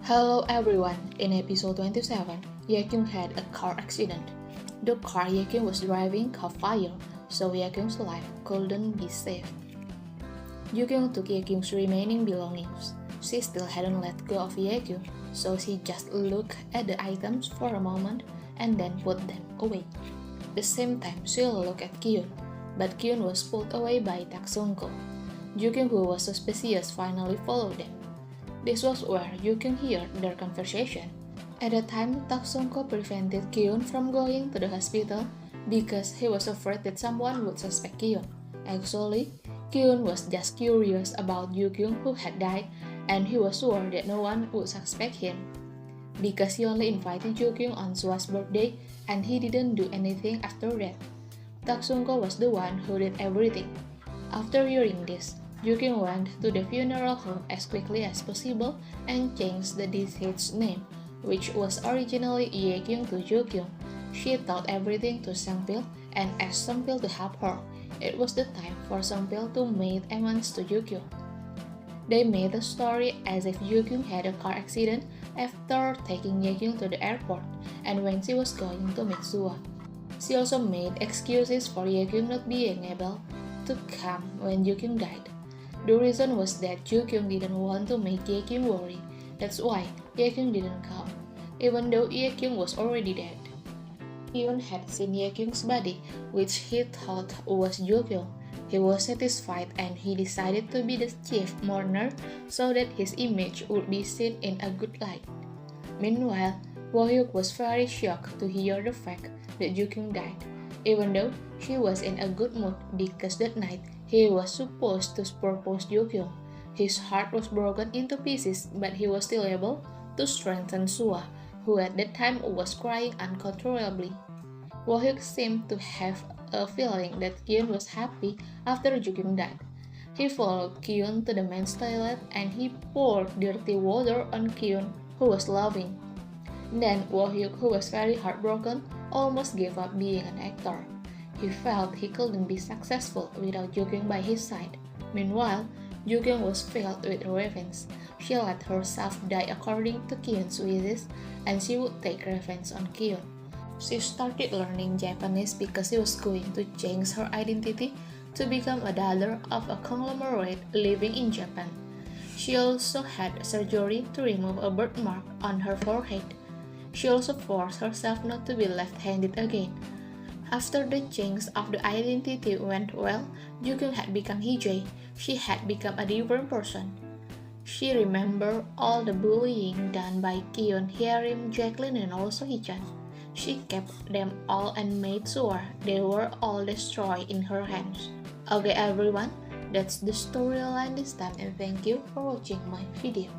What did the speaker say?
Hello everyone, in episode 27, Jukyung had a car accident. The car Jukyung was driving caught fire, so Jukyung's life couldn't be saved. Jukyung took Jukyung's remaining belongings. She still hadn't let go of Jukyung, so she just looked at the items for a moment and then put them away. The same time, she looked at Kyun, but Kyun was pulled away by Tak-sung-ko. Jukyung, who was suspicious, finally followed them. This was where Jukyung heard their conversation. At the time, Tak-sung-ko prevented Kyun from going to the hospital because he was afraid that someone would suspect Kyun. Actually, Kyun was just curious about Jukyung who had died, and he was sure that no one would suspect him. Because he only invited Jukyung on Sua's birthday, and he didn't do anything after that. Tak-sung-ko was the one who did everything. After hearing this, Jukyung went to the funeral home as quickly as possible and changed the deceased's name, which was originally Jukyung to Jukyung. She told everything to Sangpil and asked Sangpil to help her. It was the time for Sangpil to make amends to Jukyung. They made the story as if Jukyung had a car accident after taking Jukyung to the airport and when she was going to meet Sua. She also made excuses for Jukyung not being able to come when Jukyung died. The reason was that Jukyung didn't want to make Jukyung worry. That's why Jukyung didn't come, even though Jukyung was already dead. Kyun had seen Jukyung's body, which he thought was Jukyung. He was satisfied and he decided to be the chief mourner so that his image would be seen in a good light. Meanwhile, Wohyuk was very shocked to hear the fact that Jukyung died, even though she was in a good mood because that night he was supposed to propose Jukyung. His heart was broken into pieces, but he was still able to strengthen Sua, who at that time was crying uncontrollably. Wohyuk seemed to have a feeling that Kyun was happy after Jukyung died. He followed Kyun to the men's toilet and he poured dirty water on Kyun, who was laughing. Then Wohyuk, who was very heartbroken, almost gave up being an actor. He felt he couldn't be successful without Jukyung by his side. Meanwhile, Jukyung was filled with revenge. She let herself die according to Kyun's wishes, and she would take revenge on Kyun. She started learning Japanese because she was going to change her identity to become a daughter of a conglomerate living in Japan. She also had surgery to remove a birthmark on her forehead. She also forced herself not to be left-handed again. After the change of the identity went well, Jukyung had become Hee-jae. She had become a different person. She remembered all the bullying done by Kyun, Hyerim, Jacqueline, and also Hee-chan. She kept them all and made sure they were all destroyed in her hands. Okay everyone, that's the storyline this time and thank you for watching my video.